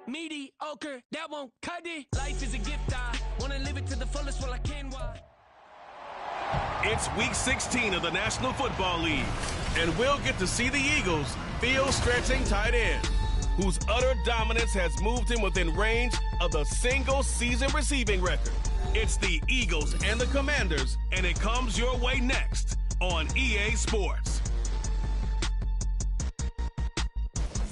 mediocre, that won't cut it. Life is a gift, I wanna live it to the fullest while I can. Why? It's week 16 of the National Football League, and we'll get to see the Eagles' field-stretching tight end, whose utter dominance has moved him within range of the single-season receiving record. It's the Eagles and the Commanders, and it comes your way next on EA Sports.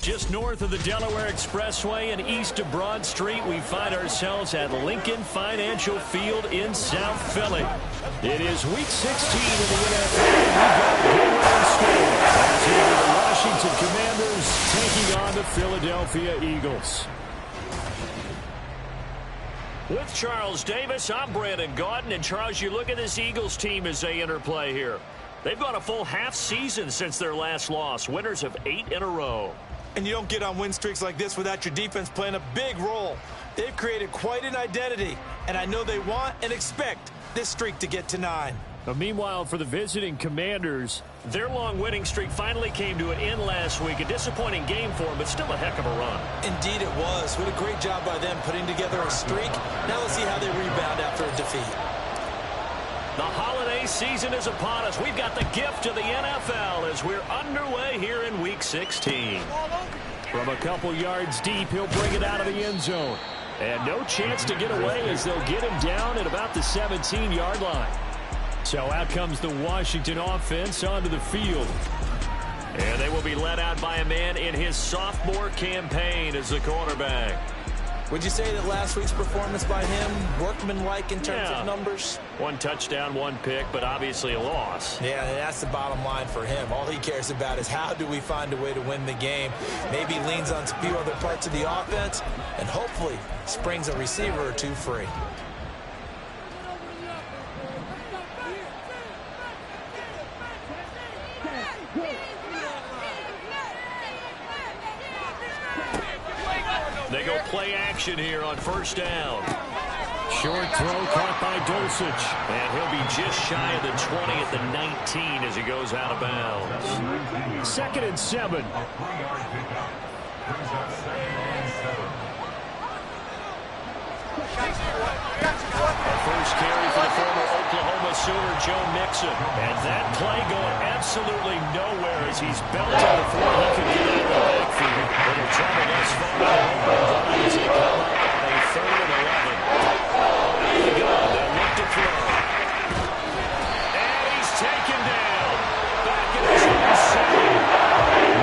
Just north of the Delaware Expressway and east of Broad Street, we find ourselves at Lincoln Financial Field in South Philly. It is week 16 of the NFL. We've got a good one in store. As here are the Washington Commanders taking on the Philadelphia Eagles. With Charles Davis, I'm Brandon Gaudin. And Charles, you look at this Eagles team as they interplay here. They've gone a full half season since their last loss, winners of 8 in a row. And you don't get on win streaks like this without your defense playing a big role. They've created quite an identity, and I know they want and expect this streak to get to 9. But meanwhile, for the visiting Commanders, their long winning streak finally came to an end last week. A disappointing game for them, but still a heck of a run. Indeed it was. What a great job by them putting together a streak. Now let's see how they rebound after a defeat. The holiday season is upon us. We've got the gift of the NFL as we're underway here in Week 16. From a couple yards deep, he'll bring it out of the end zone. And no chance to get away as they'll get him down at about the 17-yard line. So out comes the Washington offense onto the field. And they will be led out by a man in his sophomore campaign as the quarterback. Would you say that last week's performance by him, workmanlike in terms of numbers? 1 touchdown, 1 pick, but obviously a loss. Yeah, that's the bottom line for him. All he cares about is how do we find a way to win the game. Maybe leans on a few other parts of the offense, and hopefully springs a receiver or two free. They go play action here on first down. Short throw caught by Dulcich. And he'll be just shy of the 20 at the 19 as he goes out of bounds. 2nd and 7. First carry for the former Oklahoma Sooner, Joe Mixon. And that play going absolutely nowhere as he's belted before he could get out of the backfield. Little trouble thus far. As they come up on a 3rd and 11. There you go. They'll look to throw. And he's taken down. Back in his own setting.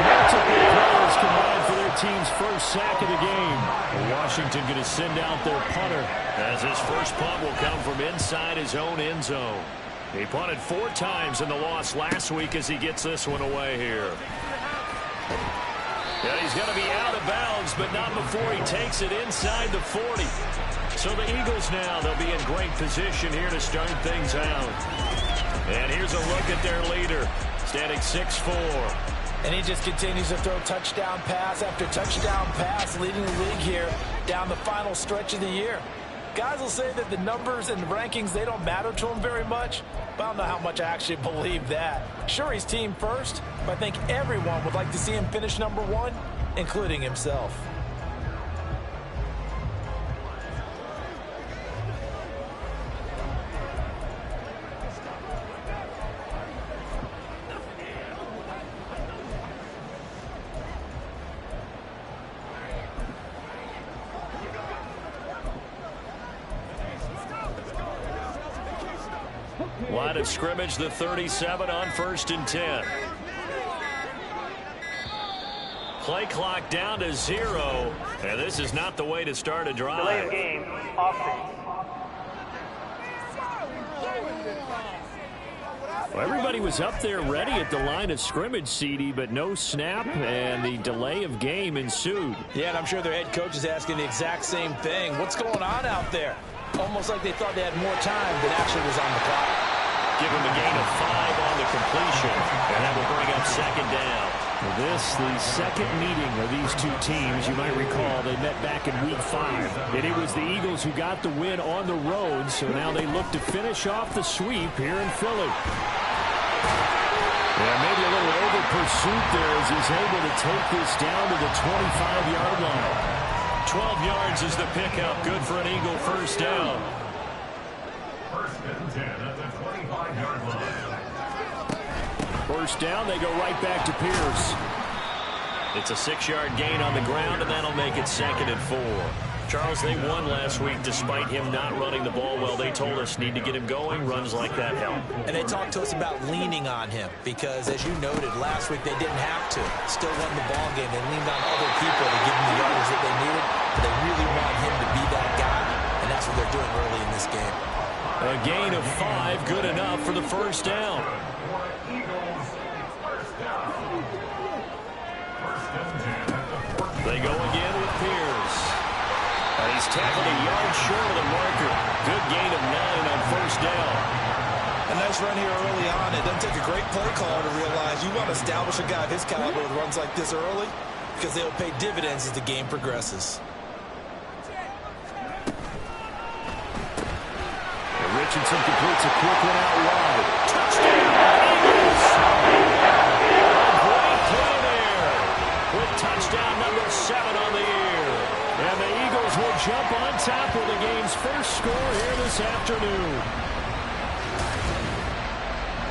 Multiple players combined for their team's first sack of the game. Washington going to send out their punter as his first punt will come from inside his own end zone. He punted 4 times in the loss last week as he gets this one away here. Yeah, he's going to be out of bounds, but not before he takes it inside the 40. So the Eagles now, they'll be in great position here to start things out. And here's a look at their leader, standing 6'4". And he just continues to throw touchdown pass after touchdown pass, leading the league here down the final stretch of the year. Guys will say that the numbers and the rankings, they don't matter to him very much, but I don't know how much I actually believe that. Sure, he's team first, but I think everyone would like to see him finish number 1, including himself. Line of scrimmage, the 37 on 1st and 10. Play clock down to 0. And this is not the way to start a drive. Delay of game, offense. Well, everybody was up there ready at the line of scrimmage, CD, but no snap, and the delay of game ensued. Yeah, and I'm sure their head coach is asking the exact same thing. What's going on out there? Almost like they thought they had more time than actually was on the clock. Give him a gain of 5 on the completion, and that will bring up 2nd down. This, the second meeting of these two teams. You might recall they met back in Week 5, and it was the Eagles who got the win on the road, so now they look to finish off the sweep here in Philly. Yeah, maybe a little over pursuit there as he's able to take this down to the 25-yard line. 12 yards is the pickup. Good for an Eagle first down. First and 10 at the 25-yard line. First down, they go right back to Pierce. It's a 6-yard gain on the ground, and that'll make it 2nd and 4. Charles, they won last week despite him not running the ball well. They told us need to get him going. Runs like that help. And they talked to us about leaning on him because, as you noted, last week they didn't have to. Still won the ball game. They leaned on other people to give them the yardage that they needed. But they really want him to be that guy, and that's what they're doing early in this game. A gain of 5, good enough for the first down. They go again with Pierce. He's tackled a yard short of the marker. Good gain of 9 on first down. A nice run here early on. It doesn't take a great play caller to realize you want to establish a guy of his caliber with runs like this early because they'll pay dividends as the game progresses. And Richardson completes a quick one out wide. Touchdown, Eagles! Great play there with touchdown number 7 on the year. And the Eagles will jump on top with the game's first score here this afternoon.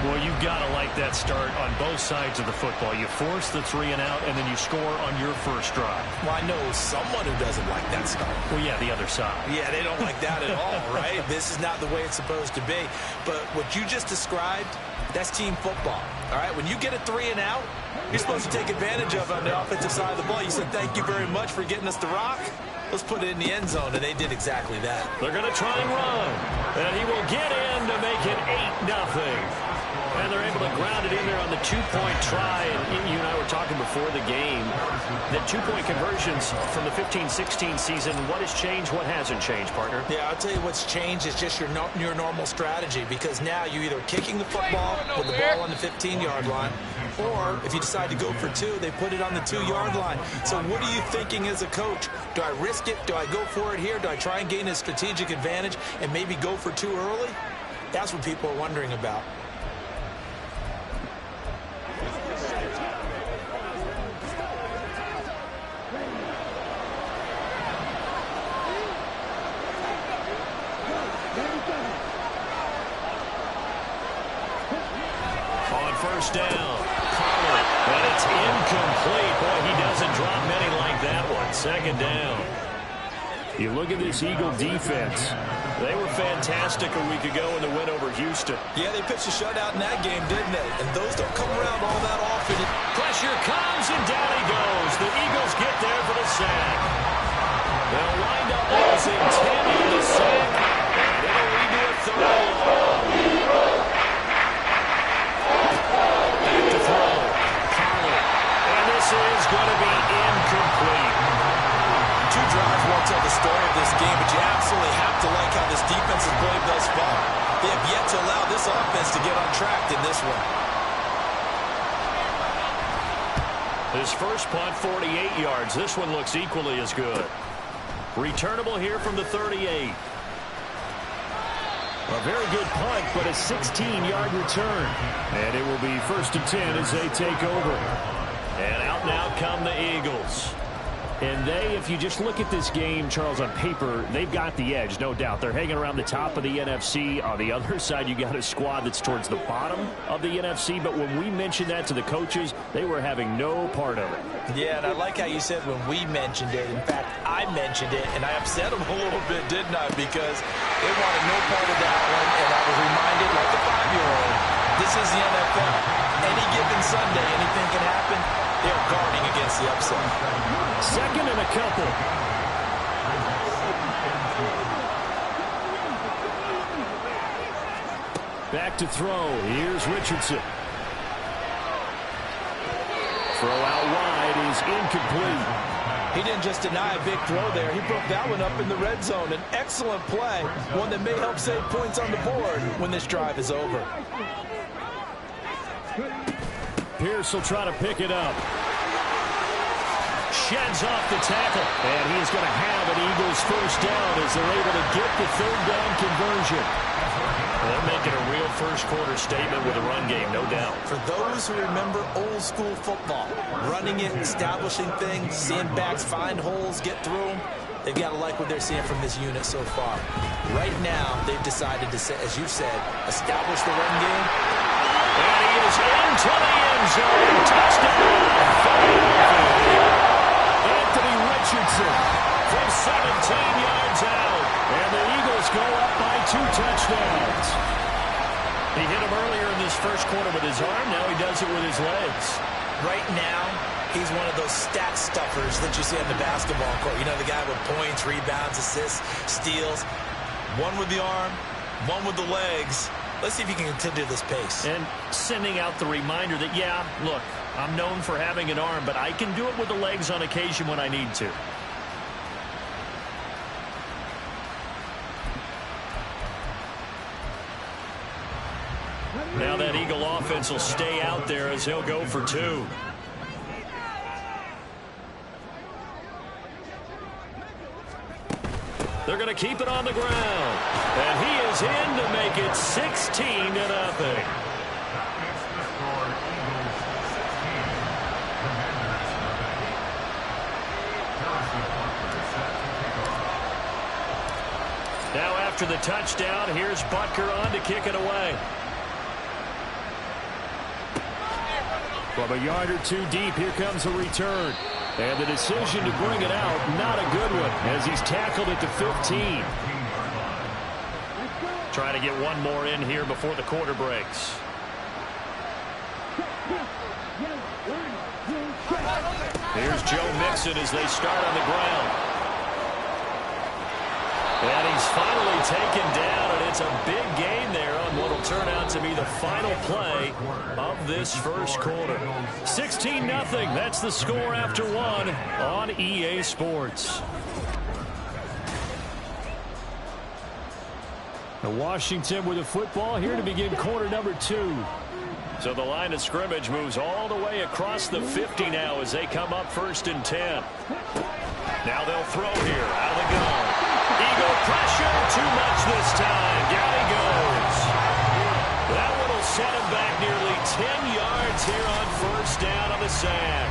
Well, you've got to like that start on both sides of the football. You force the 3 and out, and then you score on your first drive. Well, I know someone who doesn't like that start. Well, yeah, the other side. Yeah, they don't like that at all, right? This is not the way it's supposed to be. But what you just described, that's team football, all right? When you get a 3 and out, you're supposed to take advantage of it on the offensive side of the ball. You said, thank you very much for getting us the rock. Let's put it in the end zone, and they did exactly that. They're going to try and run, and he will get in to make it 8-0. And they're able to ground it in there on the 2-point try. And you and I were talking before the game. The 2-point conversions from the 15-16 season, what has changed, what hasn't changed, partner? Yeah, I'll tell you what's changed is just your normal strategy, because now you're either kicking the football with the ball on the 15-yard line, or if you decide to go for 2, they put it on the 2-yard line. So what are you thinking as a coach? Do I risk it? Do I go for it here? Do I try and gain a strategic advantage and maybe go for 2 early? That's what people are wondering about. First down. Pollard. And it's incomplete. Boy, he doesn't drop many like that one. 2nd down. You look at this Eagle defense. They were fantastic a week ago in the win over Houston. Yeah, they pitched a shutout in that game, didn't they? And those don't come around all that often. Pressure comes, and down he goes. The Eagles get there for the sack. They'll wind up losing 10 in the sack. And it'll lead to a 3rd and long. Is going to be incomplete. 2 drives won't tell the story of this game, but you absolutely have to like how this defense has played thus far. They have yet to allow this offense to get on track in this one. His first punt, 48 yards. This one looks equally as good. Returnable here from the 38. A very good punt, but a 16-yard return. And it will be 1st and 10 as they take over. And out now come the Eagles. And they, if you just look at this game, Charles, on paper, they've got the edge, no doubt. They're hanging around the top of the NFC. On the other side, you got a squad that's towards the bottom of the NFC. But when we mentioned that to the coaches, they were having no part of it. Yeah, and I like how you said when we mentioned it. In fact, I mentioned it, and I upset them a little bit, didn't I? Because they wanted no part of that one, and I was reminded, like a 5-year-old, this is the NFL. Any given Sunday, anything can happen. They're guarding against the upset. 2nd and a couple. Back to throw. Here's Richardson. Throw out wide is incomplete. He didn't just deny a big throw there. He broke that one up in the red zone. An excellent play. One that may help save points on the board when this drive is over. Pierce will try to pick it up. Sheds off the tackle. And he's going to have an Eagles first down as they're able to get the 3rd down conversion. They're making a real first-quarter statement with a run game, no doubt. For those who remember old-school football, running it, establishing things, seeing backs find holes, get through them, they've got to like what they're seeing from this unit so far. Right now, they've decided to, as you said, establish the run game. And he is into the end zone. Touchdown. Anthony Richardson from 17 yards out. And the Eagles go up by 2 touchdowns. He hit him earlier in this first quarter with his arm. Now he does it with his legs. Right now, he's one of those stat stuffers that you see on the basketball court. You know, the guy with points, rebounds, assists, steals. One with the arm, one with the legs. Let's see if he can continue this pace. And sending out the reminder that, yeah, look, I'm known for having an arm, but I can do it with the legs on occasion when I need to. Now that Eagle offense will stay out there as he'll go for 2. They're going to keep it on the ground. And he is in to make it 16-0. Now after the touchdown, here's Butker on to kick it away. From a yard or 2 deep, here comes a return. And the decision to bring it out, not a good one, as he's tackled at the 15. Trying to get one more in here before the quarter breaks. Here's Joe Mixon as they start on the ground. And he's finally taken down, and it's a big gain there on what will turn out to be the final play of this first quarter. 16-0, that's the score after 1 on EA Sports. Now Washington with the football here to begin quarter number 2. So the line of scrimmage moves all the way across the 50 now as they come up 1st and 10. Now they'll throw here out of the gun. Eagle pressure, too much this time. Down he goes. That one will set him back nearly 10 yards here on 1st down on the sack.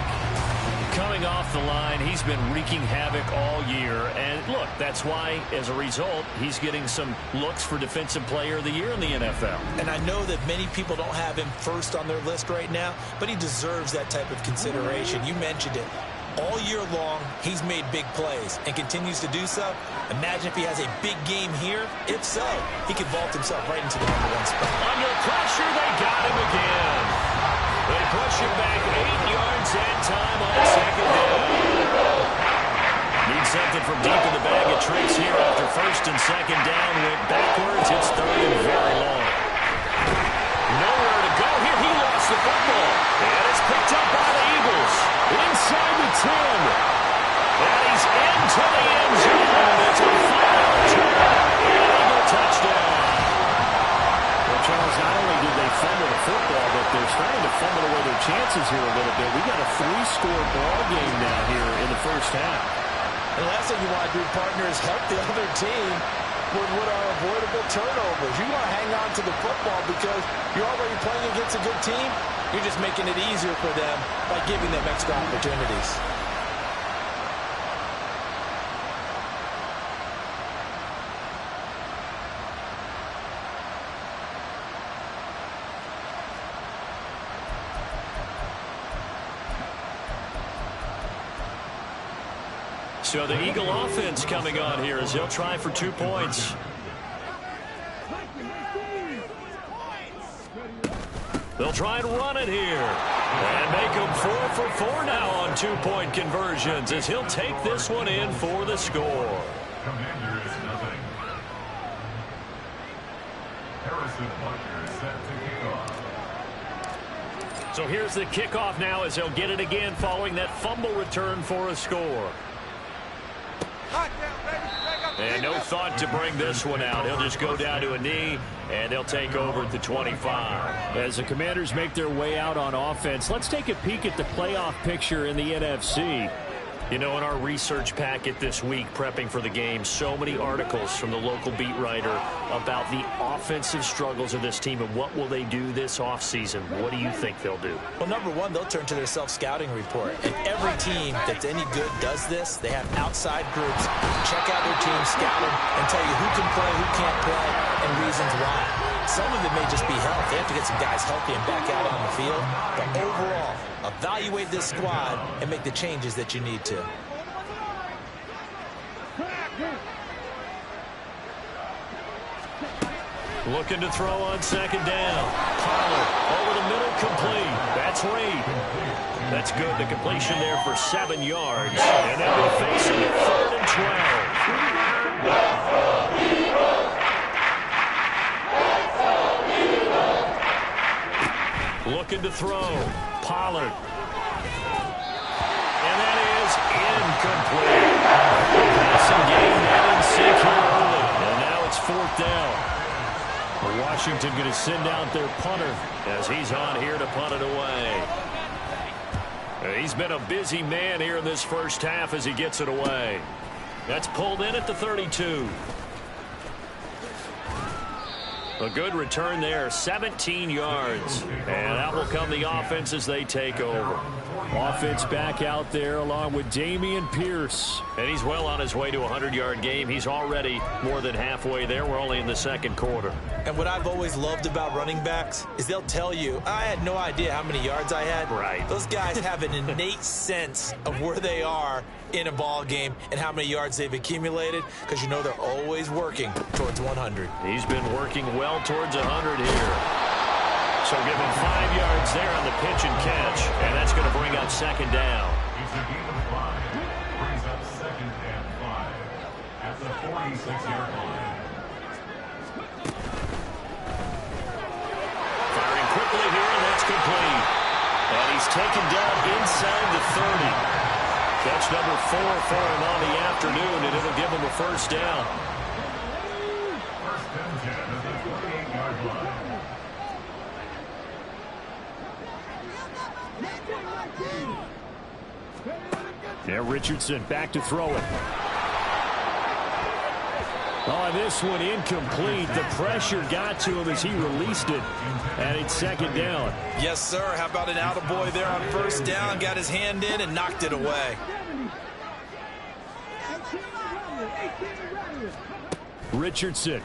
Coming off the line, he's been wreaking havoc all year. And look, that's why, as a result, he's getting some looks for Defensive Player of the Year in the NFL. And I know that many people don't have him first on their list right now, but he deserves that type of consideration. You mentioned it. All year long, he's made big plays and continues to do so. Imagine if he has a big game here. If so, he could vault himself right into the #1 spot. Under pressure, they got him again. They push him back 8 yards and time on 2nd down. Need something from deep in the bag of tricks here after 1st and 2nd down. Went backwards. It's 3rd and very long. Nowhere to go here. He lost the football. And it's picked up by the Eagles. Inside the 10. And he's into the end zone. It's a final return. Eagle touchdown. Well, Charles, not only did they fumble the football, but they're starting to fumble away their chances here a little bit. We got a 3-score ball game now here in the first half. And the last thing you want to do, partner, is help the other team with what are avoidable turnovers. You want to hang on to the football because you're already playing against a good team. You're just making it easier for them by giving them extra opportunities. So the Eagle offense coming on here as he'll try for 2 points. They'll try and run it here. And make him 4 for 4 now on 2-point conversions as he'll take this one in for the score. Commanders nothing. Harrison Butker set to kick off. So here's the kickoff now as he'll get it again following that fumble return for a score. And no thought to bring this one out. He'll just go down to a knee, and they'll take over at the 25. As the Commanders make their way out on offense, let's take a peek at the playoff picture in the NFC. You know, in our research packet this week, prepping for the game, so many articles from the local beat writer about the offensive struggles of this team and what will they do this offseason. What do you think they'll do? Well, number one, they'll turn to their self-scouting report. And every team that's any good does this. They have outside groups, check out their team, scout them, and tell you who can play, who can't play, and reasons why. Some of it may just be health. They have to get some guys healthy and back out on the field. But overall, evaluate this squad and make the changes that you need to. Looking to throw on second down. Pollard over the middle, complete. That's Reed. That's good. The completion there for 7 yards. And then we're facing 3rd and 12. Looking to throw. Pollard. And that is incomplete. Passing game that in sync here early. And now it's 4th down. Washington going to send out their punter as he's on here to punt it away. He's been a busy man here in this first half as he gets it away. That's pulled in at the 32. A good return there, 17 yards. And out will come the offense as they take over. Offense back out there along with Dameon Pierce. And he's well on his way to a 100-yard game. He's already more than halfway there. We're only in the second quarter. And what I've always loved about running backs is they'll tell you, I had no idea how many yards I had. Right. Those guys have an innate sense of where they are in a ball game and how many yards they've accumulated, because you know they're always working towards 100. He's been working well towards 100 here. So give him 5 yards there on the pitch and catch, and that's going to bring up second down. It's a gain of 5. Brings up 2nd and 5 at the 46-yard line. Firing quickly here, and that's complete. And he's taken down inside the 30. Catch number 4 for him on the afternoon, and it'll give him a first down. 1st and 10 at the 48-yard line. Yeah, Richardson back to throw it. Oh, this one incomplete. The pressure got to him as he released it. And it's second down. Yes, sir. How about an attaboy there on first down? Got his hand in and knocked it away. Richardson.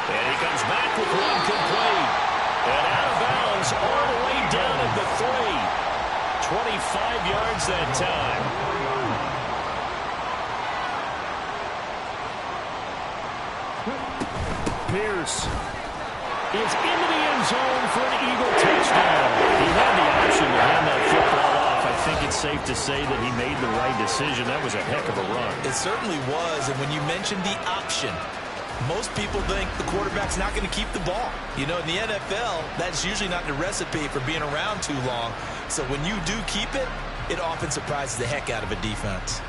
And he comes back with one complete. And out of bounds all the way down at the 3. 25 yards that time. Pierce is into the end zone for an Eagle touchdown. He had the option to hand that football off. I think it's safe to say that he made the right decision. That was a heck of a run. It certainly was, and when you mentioned the option, most people think the quarterback's not going to keep the ball. You know, in the NFL, that's usually not the recipe for being around too long. So when you do keep it, it often surprises the heck out of a defense.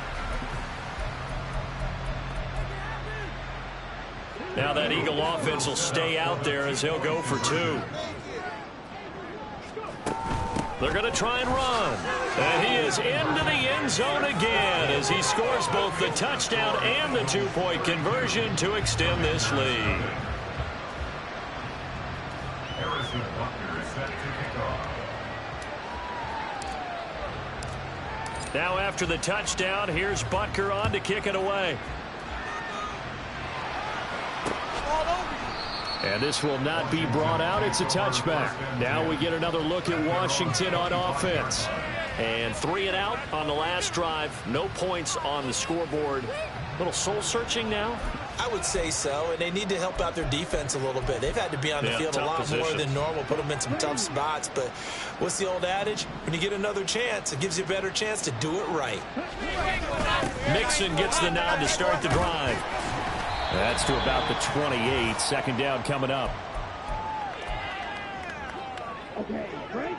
Now that Eagle offense will stay out there as he'll go for 2. They're going to try and run. And he is into the end zone again as he scores both the touchdown and the 2-point conversion to extend this lead. Harrison Butker is set to kick off. Now after the touchdown, here's Butker on to kick it away. And this will not be brought out. It's a touchback. Now we get another look at Washington on offense. And 3 and out on the last drive. No points on the scoreboard. A little soul-searching now? I would say so, and they need to help out their defense a little bit. They've had to be on the field a lot more than normal, put them in some tough spots. But what's the old adage? When you get another chance, it gives you a better chance to do it right. Mixon gets the nod to start the drive. That's to about the 28. Second down coming up. Okay, break.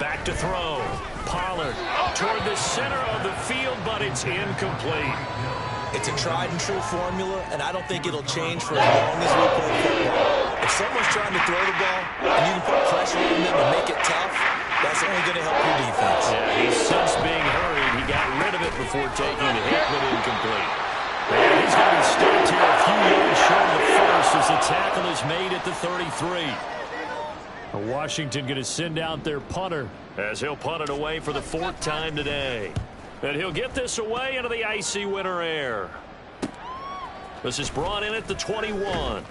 Back to throw. Pollard toward the center of the field, but it's incomplete. It's a tried and true formula, and I don't think it'll change for as long as we play football. If If someone's trying to throw the ball and you can put pressure on them and make it tough, that's only going to help your defense. Yeah, he's since being hurried. He got rid of it before taking the hit, but incomplete. And he's going to be stopped here a few yards short of the first as the tackle is made at the 33. Washington going to send out their punter as he'll punt it away for the 4th time today. And he'll get this away into the icy winter air. This is brought in at the 21.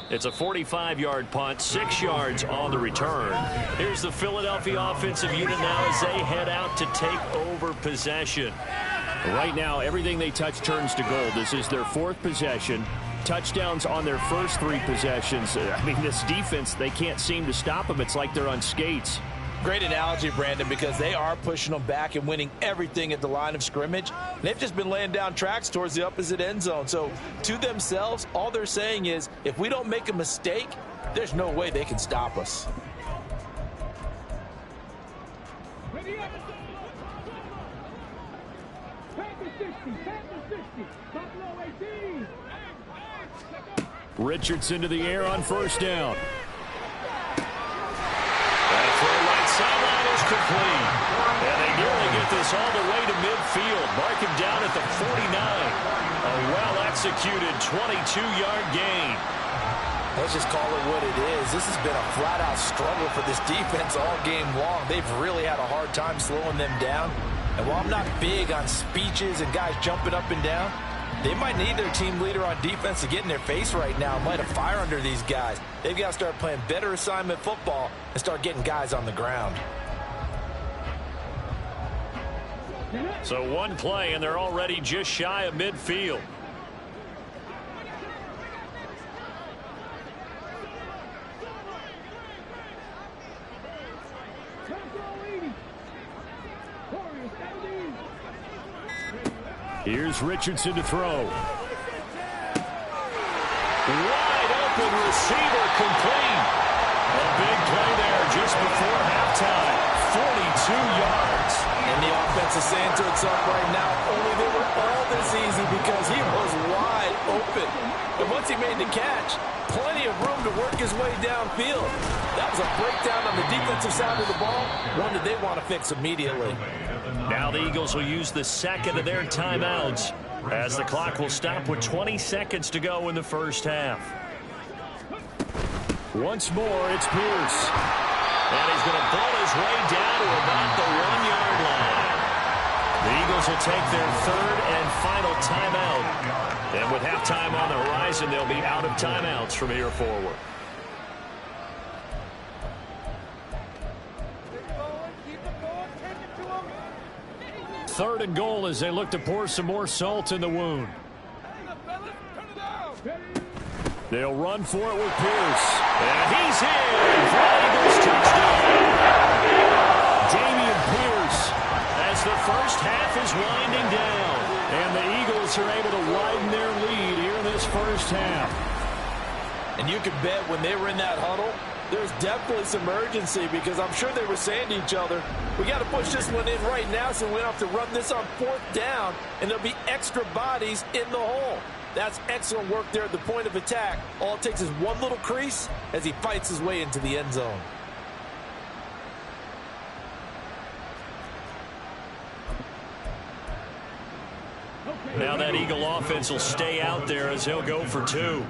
It's a 45-yard punt, 6 yards on the return. Here's the Philadelphia offensive unit now as they head out to take over possession. Right now, everything they touch turns to gold. This is their 4th possession. Touchdowns on their first 3 possessions. I mean, this defense, they can't seem to stop them. It's like they're on skates. Great analogy, Brandon, because they are pushing them back and winning everything at the line of scrimmage. They've just been laying down tracks towards the opposite end zone. So to themselves, all they're saying is, if we don't make a mistake, there's no way they can stop us. Richardson to the air on 1st down. That throw right sideline is complete. And they nearly get this all the way to midfield. Mark him down at the 49. A well-executed 22-yard gain. Let's just call it what it is. This has been a flat-out struggle for this defense all game long. They've really had a hard time slowing them down. And while I'm not big on speeches and guys jumping up and down, they might need their team leader on defense to get in their face right now and light a fire under these guys. They've got to start playing better assignment football and start getting guys on the ground. So one play, and they're already just shy of midfield. Here's Richardson to throw. Wide open receiver complete. A big play there just before halftime. 42 yards. And the offense is saying to itself right now, only they were all this easy because he was wide open. And once he made the catch, plenty of room to work his way downfield. That was a breakdown on the defensive side of the ball, one that they want to fix immediately. Now the Eagles will use the 2nd of their timeouts as the clock will stop with 20 seconds to go in the first half. Once more, it's Pierce. And he's going to ball his way down to about the 1-yard line. The Eagles will take their 3rd and final timeout. And with halftime on the horizon, they'll be out of timeouts from here forward. Third and goal as they look to pour some more salt in the wound. They'll run for it with Pierce. And he's in for an Eagles touchdown. Dameon Pierce as the first half is winding down. And the Eagles are able to widen their lead here in this first half. And you can bet when they were in that huddle, there's definitely some urgency because I'm sure they were saying to each other, we got to push this one in right now so we don't have to run this on 4th down, and there'll be extra bodies in the hole. That's excellent work there at the point of attack. All it takes is one little crease as he fights his way into the end zone. Now that Eagle offense will stay out there as he'll go for 2.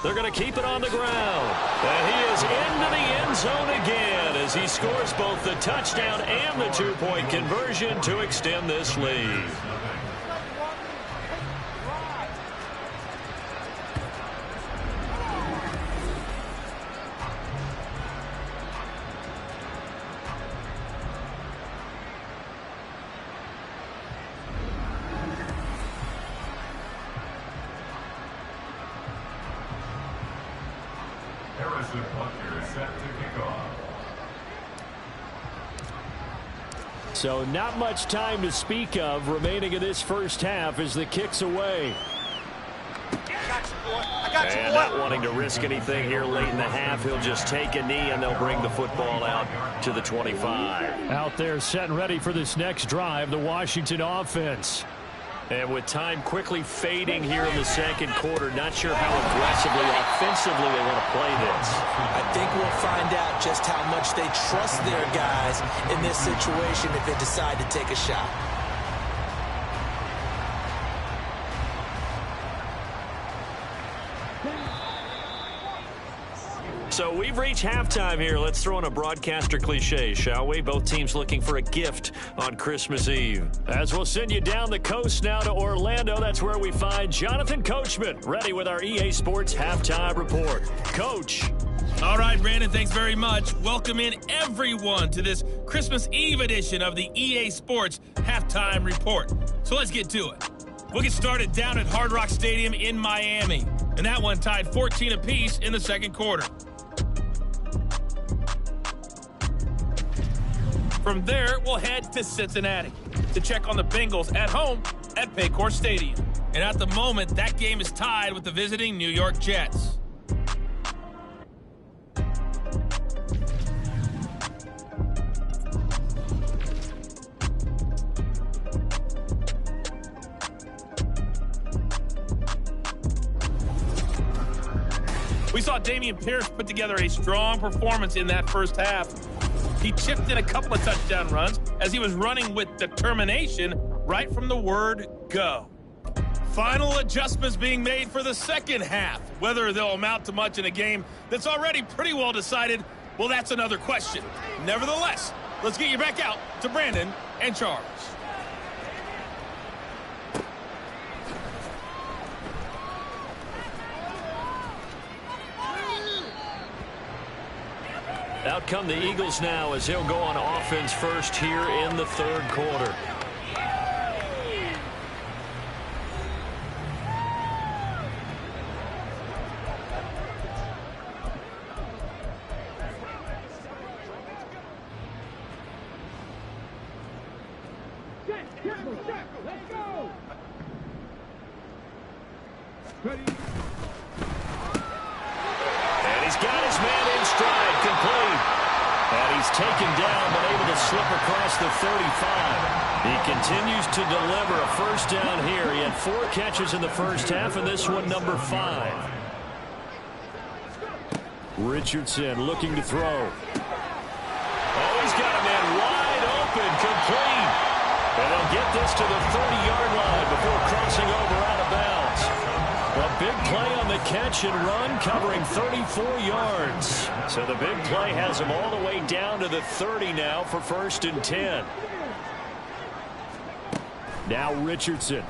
They're going to keep it on the ground. And he is into the end zone again as he scores both the touchdown and the 2-point conversion to extend this lead. Harrison Butker is set to kick off. So not much time to speak of remaining in this first half as the kick's away. And not wanting to risk anything here late in the half, he'll just take a knee and they'll bring the football out to the 25. Out there set and ready for this next drive, the Washington offense. And with time quickly fading here in the second quarter, not sure how aggressively, offensively they want to play this. I think we'll find out just how much they trust their guys in this situation if they decide to take a shot. So we've reached halftime here. Let's throw in a broadcaster cliche, shall we? Both teams looking for a gift on Christmas Eve. As we'll send you down the coast now to Orlando, that's where we find Jonathan Coachman, ready with our EA Sports Halftime Report. Coach. All right, Brandon, thanks very much. Welcome in everyone to this Christmas Eve edition of the EA Sports Halftime Report. So let's get to it. We'll get started down at Hard Rock Stadium in Miami. And that one tied 14 apiece in the second quarter. From there, we'll head to Cincinnati to check on the Bengals at home at Paycor Stadium. And at the moment, that game is tied with the visiting New York Jets. We saw Dameon Pierce put together a strong performance in that first half. He chipped in a couple of touchdown runs as he was running with determination right from the word go. Final adjustments being made for the second half. Whether they'll amount to much in a game that's already pretty well decided, well, that's another question. Nevertheless, let's get you back out to Brandon and Charles. Out come the Eagles now as they'll go on offense first here in the third quarter. Let's go! And he's got his man in stride, complete. And he's taken down, but able to slip across the 35. He continues to deliver a first down here. He had 4 catches in the first half, and this one number 5. Richardson looking to throw. Oh, he's got a man wide open, complete. And they'll get this to the 30-yard line before crossing over out of bounds. A big play on the catch and run, covering 34 yards. So the big play has him all the way down to the 30 now for 1st and 10. Now Richardson.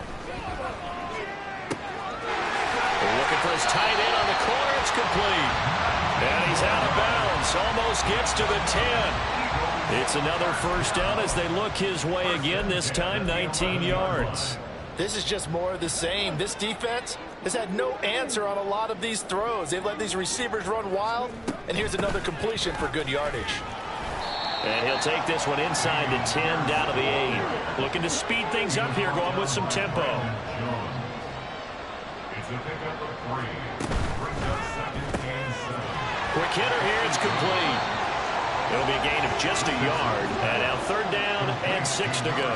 Looking for his tight end on the corner. It's complete. And he's out of bounds. Almost gets to the 10. It's another first down as they look his way again, this time 19 yards. This is just more of the same. This defense has had no answer on a lot of these throws. They've let these receivers run wild, and here's another completion for good yardage. And he'll take this one inside the 10, down to the 8. Looking to speed things up here, going with some tempo. It's a pickup of 3. Brings up 2nd and 7. Quick hitter here, it's complete. It'll be a gain of just a yard. And now 3rd down and 6 to go.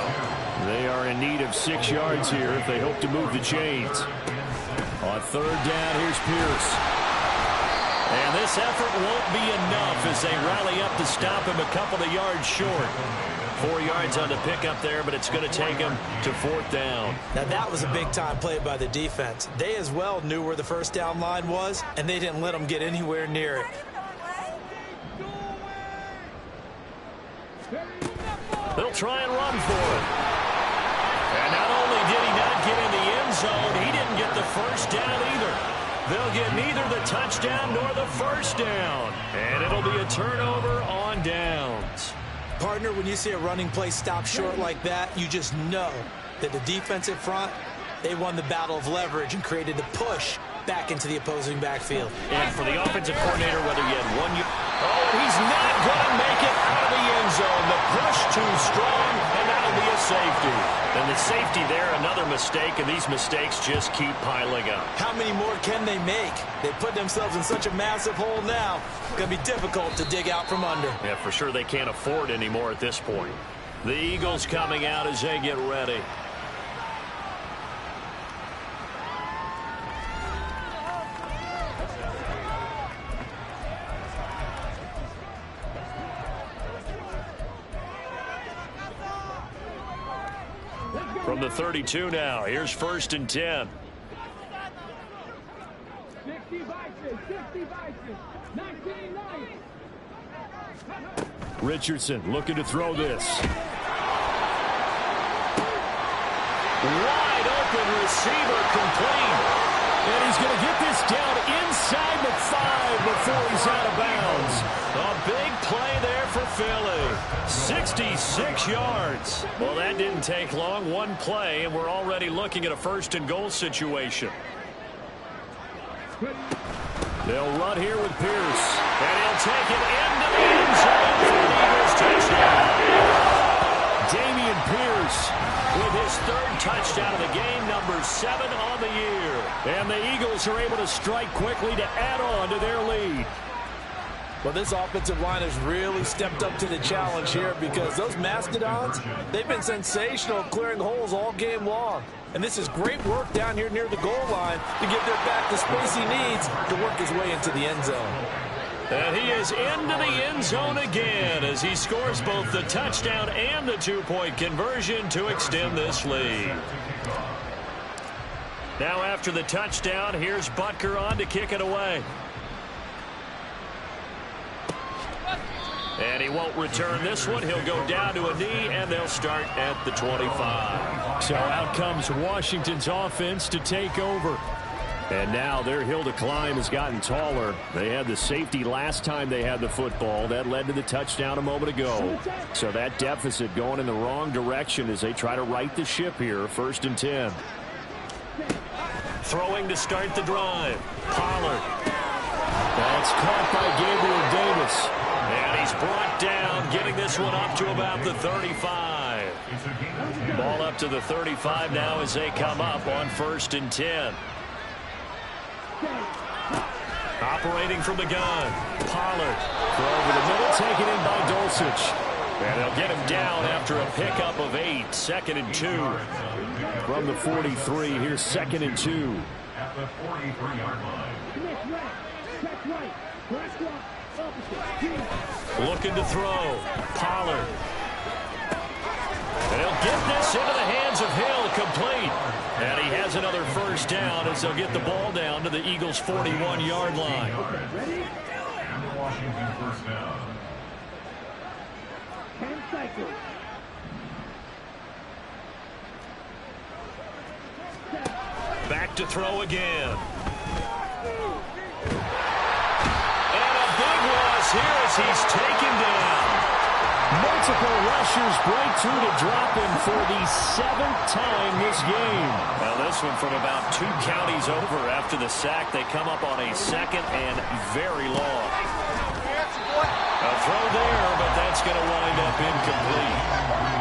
They are in need of 6 yards here if they hope to move the chains. On 3rd down, here's Pierce. And this effort won't be enough as they rally up to stop him a couple of yards short. 4 yards on the pickup there, but it's going to take him to 4th down. Now that was a big-time play by the defense. They as well knew where the first down line was, and they didn't let them get anywhere near it. They'll try and run for it. And not only did he not get in the end zone, he didn't get the first down either. They'll get neither the touchdown nor the first down. And it'll be a turnover on downs. Partner, when you see a running play stop short like that, you just know that the defensive front, they won the battle of leverage and created the push back into the opposing backfield. And for the offensive coordinator, whether you had 1 year... Oh, he's not going to make it out of the end zone. The push too strong, and that'll be a safety. And the safety there, another mistake, and these mistakes just keep piling up. How many more can they make? They put themselves in such a massive hole now. It's going to be difficult to dig out from under. Yeah, for sure they can't afford anymore at this point. The Eagles coming out as they get ready. From the 32 now, here's 1st and 10. 60 Vikings, 60 Vikings, 1990. Richardson looking to throw this. Wide open receiver complete. And he's going to get this down inside the 5 before he's out of bounds. A big play there for Philly. 66 yards. Well, that didn't take long. One play, and we're already looking at a 1st and goal situation. They'll run here with Pierce. And he'll take it into the end zone for an Eagles touchdown. Dameon Pierce with his 3rd touchdown of the game, number 7 on the year. And the Eagles are able to strike quickly to add on to their lead. Well, this offensive line has really stepped up to the challenge here because those Mastodons, they've been sensational clearing holes all game long. And this is great work down here near the goal line to give their back the space he needs to work his way into the end zone. And he is into the end zone again as he scores both the touchdown and the 2-point conversion to extend this lead. Now after the touchdown, here's Butker on to kick it away. And he won't return this one. He'll go down to a knee, and they'll start at the 25. So out comes Washington's offense to take over. And now their hill to climb has gotten taller. They had the safety last time they had the football. That led to the touchdown a moment ago. So that deficit going in the wrong direction as they try to right the ship here. 1st and 10. Throwing to start the drive. Pollard. That's caught by Gabriel Davis. And he's brought down, getting this one up to about the 35. Ball up to the 35 now as they come up on 1st and 10. Operating from the gun. Pollard. Throw over the middle, taken in by Dulcich. And they'll get him down after a pickup of 8. 2nd and 2. From the 43, here's 2nd and 2. At the 43-yard line. Looking to throw. Pollard. And he'll get this into the hands of Hill, complete. And he has another 1st down as they'll get the ball down to the Eagles' 41-yard line. And the Washington 1st down. 10 seconds. Back to throw again. And a big loss here as he's taken down. Multiple rushers break through to drop him for the 7th time this game. Well, this one from about 2 counties over after the sack. They come up on a 2nd and very long. A throw there, but that's going to wind up incomplete.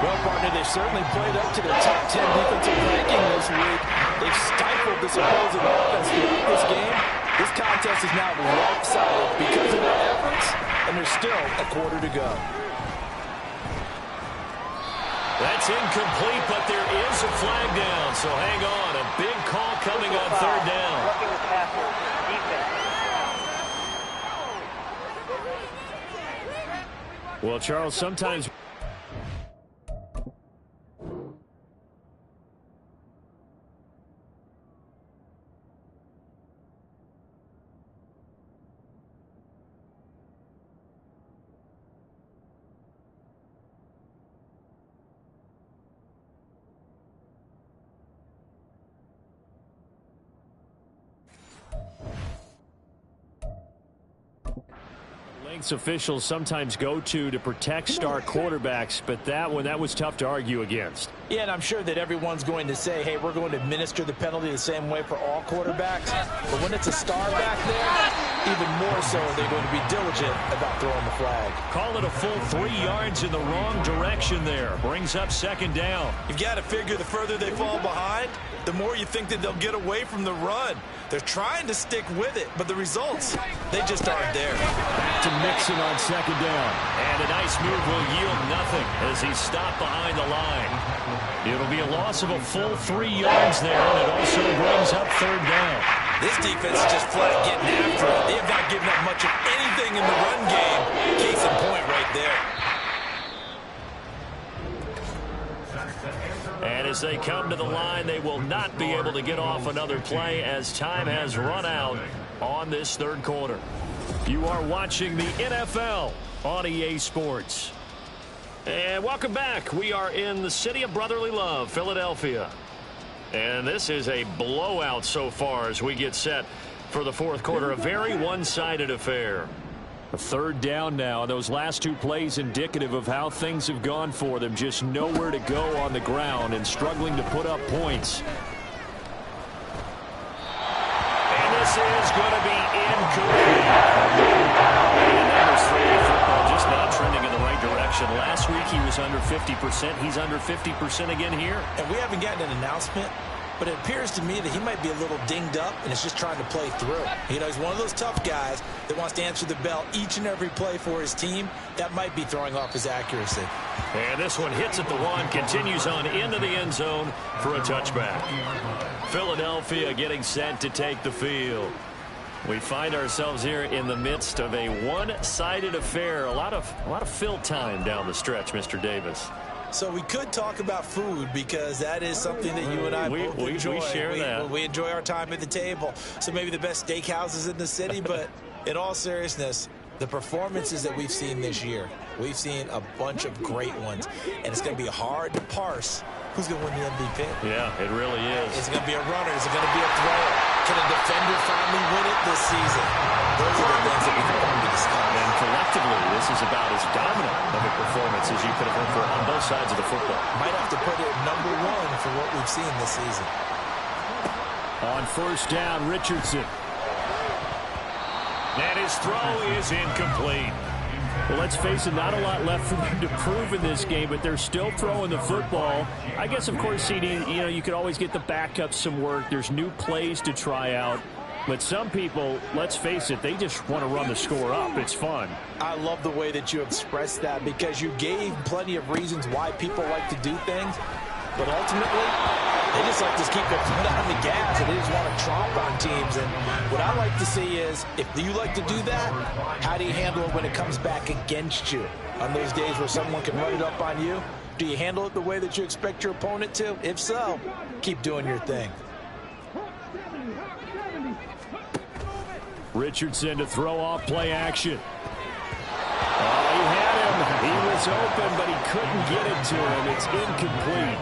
Well, partner, they certainly played up to their top 10 defensive ranking this week. They've stifled this opposing offense throughout this game. This contest is now lopsided because of their efforts, and there's still a quarter to go. That's incomplete, but there is a flag down, so hang on. A big call coming on 3rd down. Well, Charles, sometimes... officials sometimes go to protect star quarterbacks, but that was tough to argue against. Yeah, and I'm sure that everyone's going to say, hey, we're going to administer the penalty the same way for all quarterbacks. But when it's a star back there, even more so are they going to be diligent about throwing the flag. Call it a full 3 yards in the wrong direction there. Brings up 2nd down. You've got to figure the further they fall behind, the more you think that they'll get away from the run. They're trying to stick with it, but the results, they just aren't there. Back to Mixon on 2nd down. And a nice move will yield nothing as he's stopped behind the line. It'll be a loss of a full 3 yards there, and it also brings up 3rd down. This defense is just flat getting after it. They have not given up much of anything in the run game. Case in point right there. And as they come to the line, they will not be able to get off another play as time has run out on this third quarter. You are watching the NFL on EA Sports. And welcome back. We are in the city of brotherly love, Philadelphia. And this is a blowout so far as we get set for the fourth quarter. A very one-sided affair. A third down now. Those last two plays indicative of how things have gone for them. Just nowhere to go on the ground and struggling to put up points. And this is going to be incomplete. And number 3 football just not trending in the right direction. Last week he was under 50%. He's under 50% again here. And we haven't gotten an announcement, but it appears to me that he might be a little dinged up and is just trying to play through. You know, he's one of those tough guys that wants to answer the bell each and every play for his team. That might be throwing off his accuracy. And this one hits at the 1, continues on into the end zone for a touchback. Philadelphia getting set to take the field. We find ourselves here in the midst of a one-sided affair. A lot of fill time down the stretch, Mr. Davis. So we could talk about food because that is something that you and I both enjoy. We share that. We enjoy our time at the table. So maybe the best steakhouses in the city, but in all seriousness, the performances that we've seen this year, we've seen a bunch of great ones, and it's going to be hard to parse who's going to win the MVP. Yeah, it really is. Is it going to be a runner? Is it going to be a thrower? Can a defender finally win it this season? Those are the things that we can probably discuss. And collectively, this is about as dominant of a performance as you could have hoped for on both sides of the football. Might have to put it number 1 for what we've seen this season. On first down, Richardson. And his throw is incomplete. Well, let's face it, not a lot left for them to prove in this game, but they're still throwing the football. I guess, of course, CD, you could always get the backups some work. There's new plays to try out. But some people, let's face it, they just want to run the score up. It's fun. I love the way that you expressed that because you gave plenty of reasons why people like to do things. But ultimately, they just like to keep their foot on the gas, and they just want to tromp on teams. And what I like to see is, if you like to do that, how do you handle it when it comes back against you? On those days where someone can run it up on you, do you handle it the way that you expect your opponent to? If so, keep doing your thing. Richardson to throw off play action. Oh, he had him. He was open, but he couldn't get it to him. It's incomplete.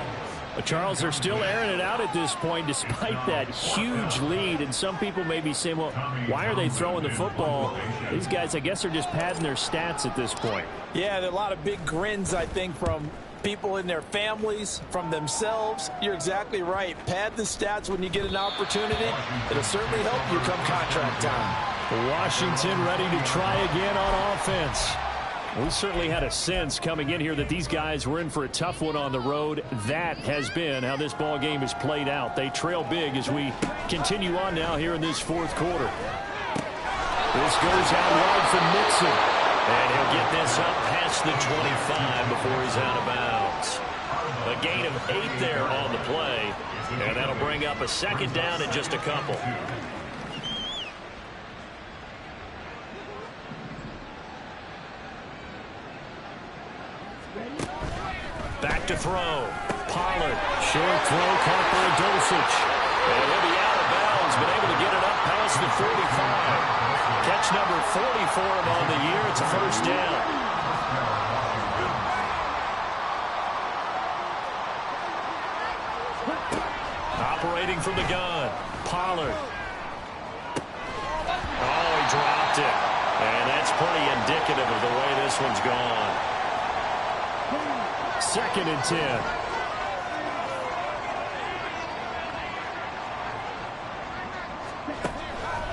Charles, they're still airing it out at this point despite that huge lead. And some people may be saying, well, why are they throwing the football? These guys, I guess, are just padding their stats at this point. Yeah, there are a lot of big grins, I think, from people in their families, from themselves. You're exactly right. Pad the stats when you get an opportunity. It'll certainly help you come contract time. Washington ready to try again on offense. We certainly had a sense coming in here that these guys were in for a tough one on the road. That has been how this ball game has played out. They trail big as we continue on now here in this fourth quarter. This goes out wide for Mixon. And he'll get this up past the 25 before he's out of bounds. A gain of 8 there on the play. And that'll bring up a second down in just a couple. Back to throw. Pollard. Short throw caught for Dulcich. And he'll be out of bounds, but able to get it up past the 45. Catch number 40 for him on the year. It's a first down. Operating from the gun. Pollard. Oh, he dropped it. And that's pretty indicative of the way this one's gone. 2nd and 10.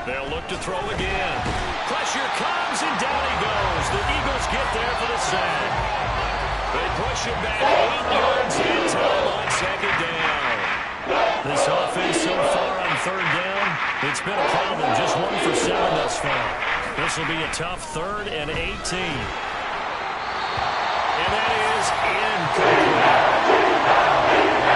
They'll look to throw again. Pressure comes, and down he goes. The Eagles get there for the sack. They push him back 8 yards in time on second down. This offense so far on third down, it's been a problem. Just 1 for 7 thus far. This will be a tough 3rd and 18. And that is incomplete.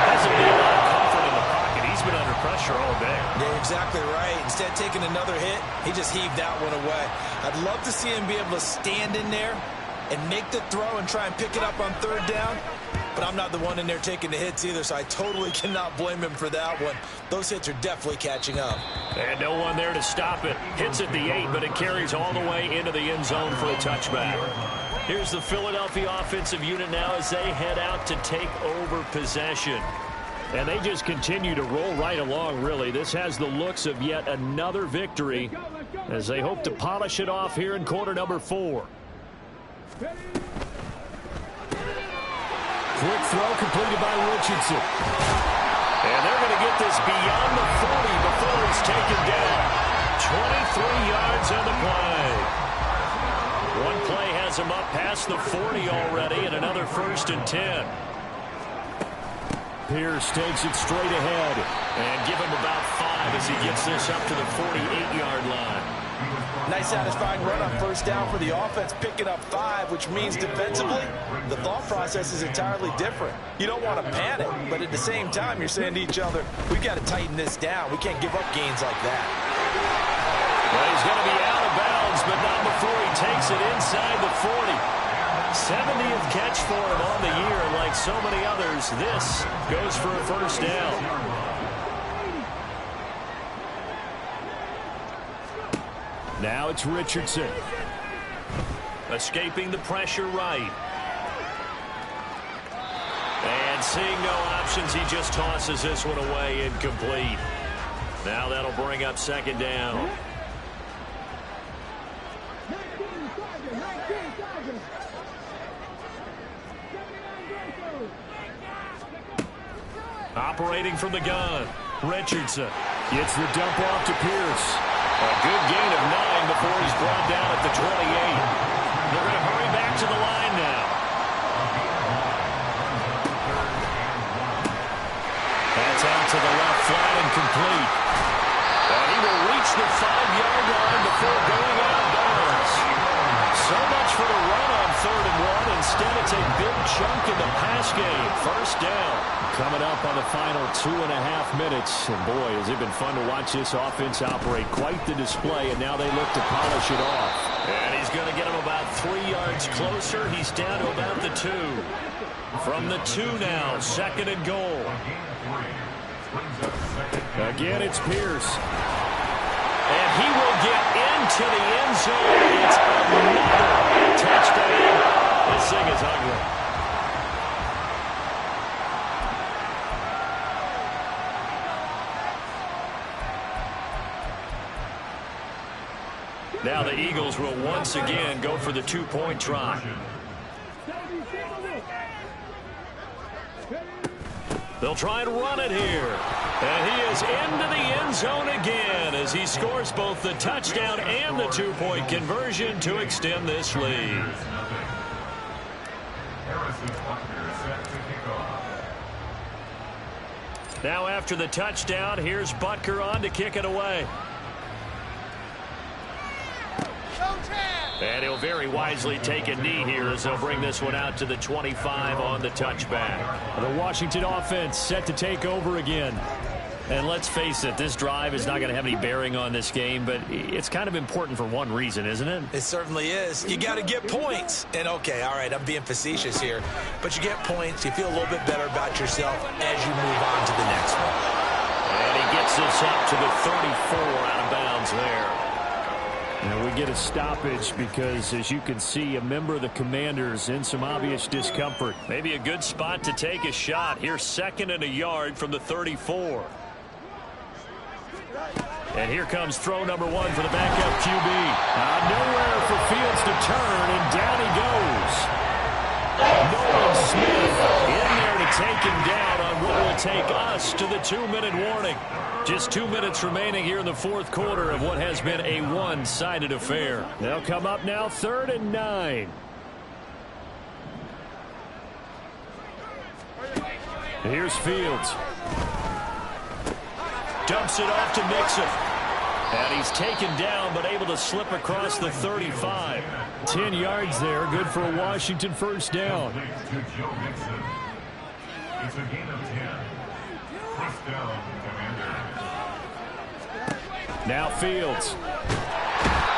Hasn't been a lot of comfort in the pocket. He's been under pressure all day. You're exactly right. Instead of taking another hit, he just heaved that one away. I'd love to see him be able to stand in there and make the throw and try and pick it up on third down. But I'm not the one in there taking the hits either, so I totally cannot blame him for that one. Those hits are definitely catching up. And no one there to stop it. Hits at the 8, but it carries all the way into the end zone for a touchback. Here's the Philadelphia offensive unit now as they head out to take over possession. And they just continue to roll right along, really. This has the looks of yet another victory as they hope to polish it off here in quarter number 4. Quick throw completed by Richardson. And they're going to get this beyond the 40 before he's taken down. 23 yards on the play. One play has him up past the 40 already, and another 1st and 10. Pierce takes it straight ahead. And give him about 5 as he gets this up to the 48-yard line. Nice satisfying run on 1st down for the offense, picking up 5, which means defensively, the thought process is entirely different. You don't want to panic, but at the same time, you're saying to each other, we've got to tighten this down. We can't give up gains like that. Well, he's going to be out of bounds, but not before he takes it inside the 40. 70th catch for him on the year, and like so many others, this goes for a 1st down. Now it's Richardson. Escaping the pressure right. And seeing no options, he just tosses this one away incomplete. Now that'll bring up 2nd down. Operating from the gun, Richardson gets the dump off to Pierce. A good gain of 9 before he's brought down at the 28. They're going to hurry back to the line now. That's out to the left, flat and complete. And he will reach the 5-yard line before going out of bounds. So much for the run on 3rd and 1. Instead, it's a big chunk in the pass game. 1st down. Coming up on the final 2.5 minutes. And boy, has it been fun to watch this offense operate. Quite the display, and now they look to polish it off. And he's going to get him about 3 yards closer. He's down to about the 2. From the 2 now, 2nd and goal. Again, it's Pierce. And he will get into the end zone. It's another touchdown. This thing is ugly. Now the Eagles will once again go for the 2-point try. They'll try and run it here. And he is into the end zone again as he scores both the touchdown and the 2-point conversion to extend this lead. Now after the touchdown, here's Butker on to kick it away. And he'll very wisely take a knee here as they'll bring this one out to the 25 on the touchback. The Washington offense set to take over again. And let's face it, this drive is not going to have any bearing on this game, but it's kind of important for one reason, isn't it? It certainly is. You got to get points. And okay, all right, I'm being facetious here, but you get points, you feel a little bit better about yourself as you move on to the next one. And he gets this up to the 34 out of bounds there. And we get a stoppage because, as you can see, a member of the Commanders in some obvious discomfort. Maybe a good spot to take a shot. Here's 2nd and a yard from the 34. And here comes throw number 1 for the backup QB. Nowhere for Fields to turn, and down he goes. Nolan Smith in there to take him down on what will take us to the 2-minute warning. Just 2 minutes remaining here in the 4th quarter of what has been a one-sided affair. They'll come up now 3rd and 9. Here's Fields. Dumps it off to Mixon. And he's taken down but able to slip across the 35. 10 yards there. Good for a Washington 1st down. It's a gain of 10. 1st down, Commander. Now Fields.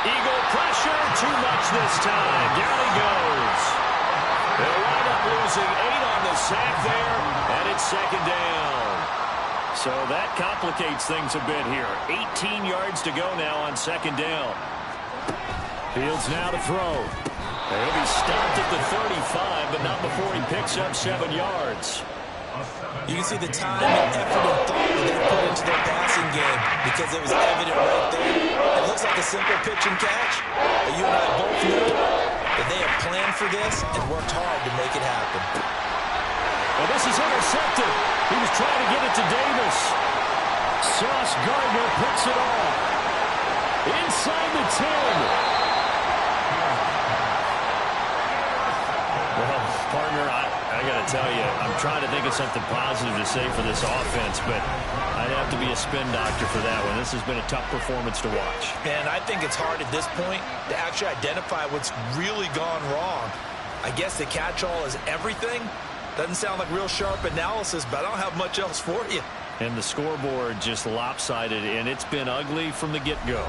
Eagle pressure. Too much this time. Down he goes. They'll line up up, losing 8 on the sack there, and it's second down. So that complicates things a bit here. 18 yards to go now on second down. Fields now to throw. He'll be stopped at the 35, but not before he picks up 7 yards. You can see the time and effort and thought that they put into their passing game because it was evident right there. It looks like a simple pitch and catch, but you and I both know that they have planned for this and worked hard to make it happen. Well, this is intercepted. He was trying to get it to Davis. Sauce Gardner picks it off. Inside the 10. Well, partner, I got to tell you, I'm trying to think of something positive to say for this offense, but I'd have to be a spin doctor for that one. This has been a tough performance to watch. And I think it's hard at this point to actually identify what's really gone wrong. I guess the catch-all is everything. Doesn't sound like real sharp analysis, but I don't have much else for you. And the scoreboard just lopsided, and it's been ugly from the get-go.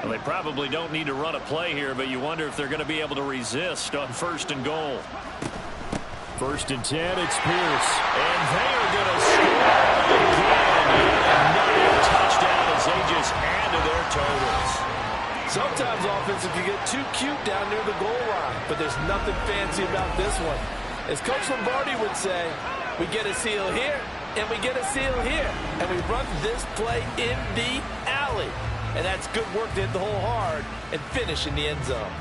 Well, they probably don't need to run a play here, but you wonder if they're going to be able to resist on 1st and goal. 1st and 10, it's Pierce. And they are going to score again. Another touchdown as they just add to their totals. Sometimes offense can get too cute down near the goal line, but there's nothing fancy about this one. As Coach Lombardi would say, we get a seal here, and we get a seal here, and we run this play in the alley. And that's good work to hit the hole hard and finish in the end zone.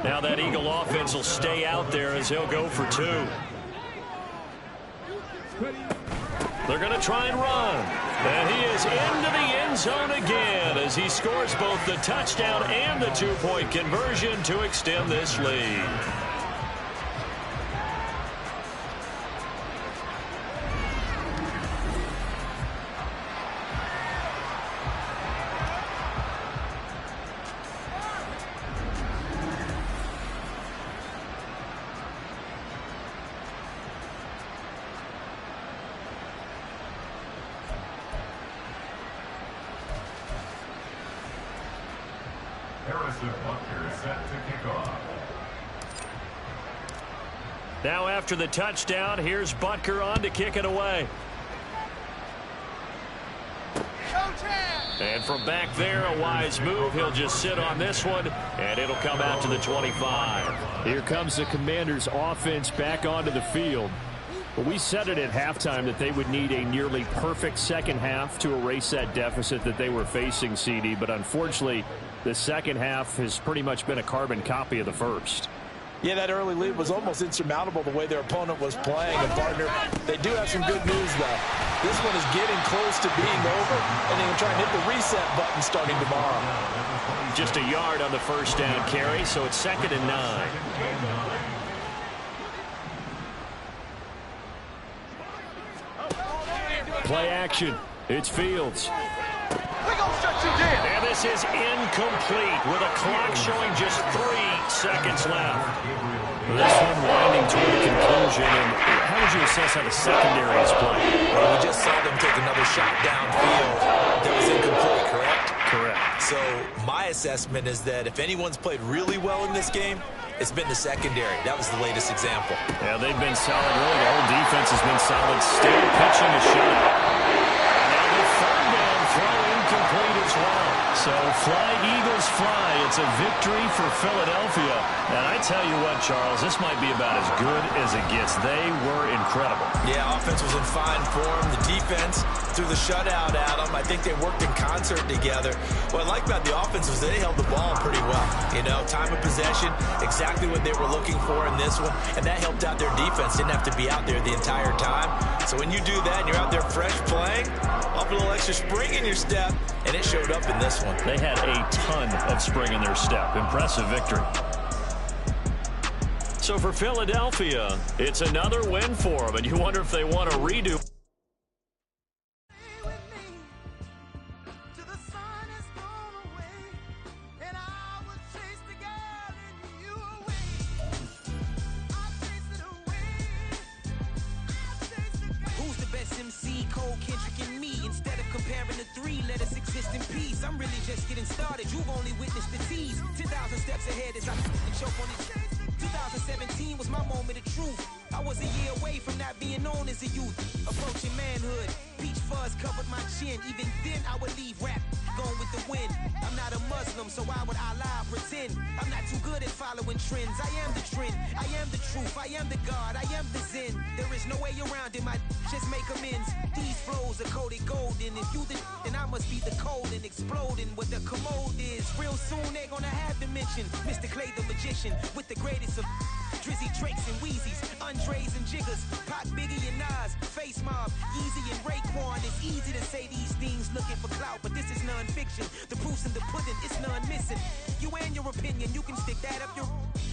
Now that Eagle offense will stay out there as he'll go for 2. They're going to try and run. And he is into the end zone again as he scores both the touchdown and the 2-point conversion to extend this lead. Harrison Butker set to kick off. Now after the touchdown, here's Butker on to kick it away. And from back there, a wise move. He'll just sit on this one, and it'll come out to the 25. Here comes the Commanders' offense back onto the field. But we said it at halftime that they would need a nearly perfect second half to erase that deficit that they were facing, CD. But unfortunately, the second half has pretty much been a carbon copy of the first. Yeah, that early lead was almost insurmountable the way their opponent was playing. And, partner, they do have some good news, though. This one is getting close to being over, and they can try and hit the reset button starting tomorrow. Just a yard on the first down carry, so it's 2nd and 9. Play action. It's Fields. And this is incomplete with a clock showing just 3 seconds left. This one winding toward a conclusion. And how would you assess how the secondary is playing? Well, we just saw them take another shot downfield that was incomplete, correct? Correct. So my assessment is that if anyone's played really well in this game, it's been the secondary. That was the latest example. Yeah, they've been solid. Really, the whole defense has been solid. Still pitching a shot. Now the 3rd down throw incomplete as well. So fly, Eagles, fly. It's a victory for Philadelphia. And I tell you what, Charles, this might be about as good as it gets. They were incredible. Yeah, offense was in fine form. The defense threw the shutout at them. I think they worked in concert together. What I like about the offense was they held the ball pretty well. You know, time of possession, exactly what they were looking for in this one. And that helped out their defense. Didn't have to be out there the entire time. So when you do that and you're out there fresh playing, up a little extra spring in your step, and it showed up in this one. They had a ton of spring in their step. Impressive victory. So for Philadelphia, it's another win for them, and you wonder if they want to redo. comparing the three, let us exist in peace. I'm really just getting started, you've only witnessed the tease. 10,000 steps ahead as I choke on it. 2017 was my moment of truth. I was a year away from not being known as a youth. Approaching manhood, peach fuzz covered my chin. Even then I would leave rap, going with the wind. I'm not a Muslim, so why would I lie or pretend? I'm not too good at following trends. I am the trend, I am the truth, I am the God, I am the Zen. There is no way around it, just make amends. These flows are coated golden. If you then I must be the cold and exploding what the commode is. Real soon they're gonna have to mention Mr. Clay the magician with the greatest of Drizzy, Drakes, and Wheezies, Andres and Jiggers, Pac, Biggie, and Nas, Face Mob, Yeezy, and Raekwon. It's easy to say these things looking for clout, but this is non-fiction. The proof's in the pudding, it's none missing. You and your opinion, you can stick that up your...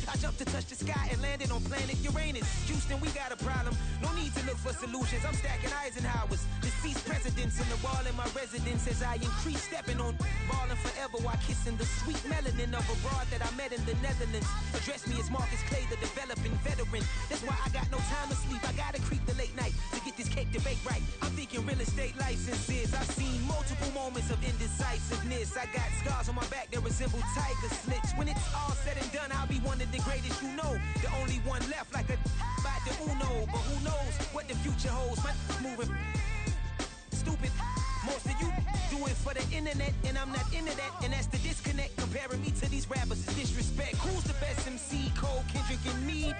I jumped to touch the sky and landed on planet Uranus. Houston, we got a problem. No need to look for solutions. I'm stacking Eisenhowers. Deceased presidents in the wall in my residence as I increase stepping on ballin' forever while kissing the sweet melanin of a broad that I met in the Netherlands. Address me as Marcus Clay, the developing veteran. That's why I got no time to sleep. I gotta creep the late night to get this cake to bake right. I'm thinking real estate licenses. I've seen multiple moments of indecisiveness. I got scars on my back that resemble tiger slits. When it's all said and done, I'll be one of the greatest you know. The only one left like a by the Uno. But who knows what the future holds. My moving stupid. Most of you do it for the internet, and I'm not into that. And that's the disconnect. Comparing me to these rappers is disrespect. Who's the best MC? Cole, Kendrick, and me?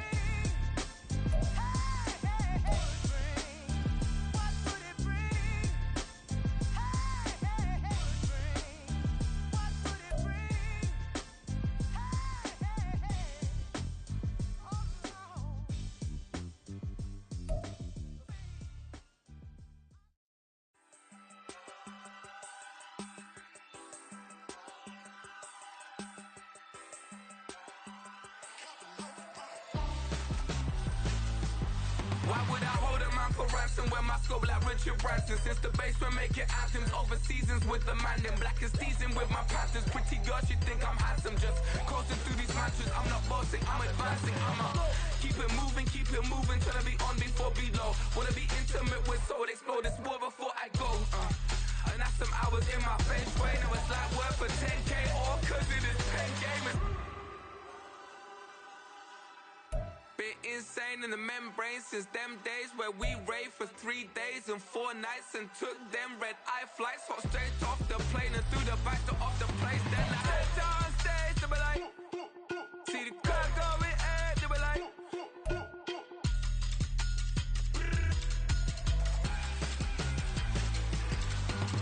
Why would I hold a man for ransom when my scope like Richard Branson? Since the basement making anthems over seasons with the man, then black is teasing with my patterns. Pretty girls, you think I'm handsome, just coasting through these mantras. I'm not bossing, I'm advancing. Keep it moving, tryna be on before below. Wanna be intimate with soul, explore this war before I go. And that's some hours in my feng shui. Now it's like work for 10K, all cause it is pen gaming. Been insane in the membrane since them days where we raved for 3 days and 4 nights and took them red-eye flights, hot straight off the plane and through the back door of the place. Then I stepped on stage, they were like, see the crowd going ahead, they were like,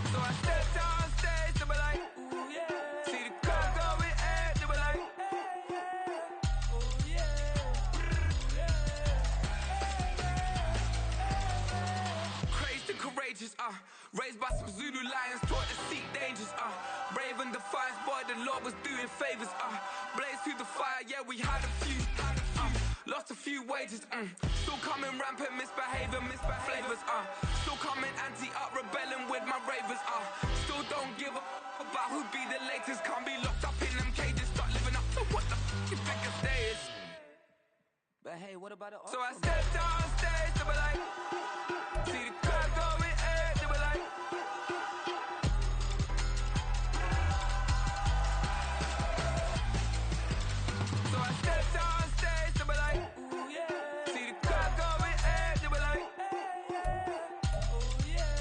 so I stepped on stage, they were like, ooh yeah, see the crowd going ahead, they were like, oh yeah. Courageous, raised by some Zulu lions, taught to seek dangers, brave and defiant, boy, the Lord was doing favors, blaze through the fire, yeah, we had a few, lost a few wages, still coming rampant, misbehavior, flavors, still coming anti-up, rebelling with my ravers, still don't give a about who be the latest, can't be locked up in them cages, start living up to what the you think of day is. But hey, what about it? So I stepped on stage, they were like, see the crowd going ahead, they were like, so I stepped on stage, they were like, ooh yeah, see the crowd going ahead, they were like, oh yeah,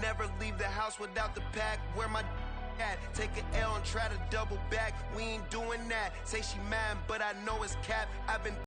Never leave the house without the pack. Where my at? Take an L and try to double back. We ain't doing that. Say she mad, but I know it's cap. I've been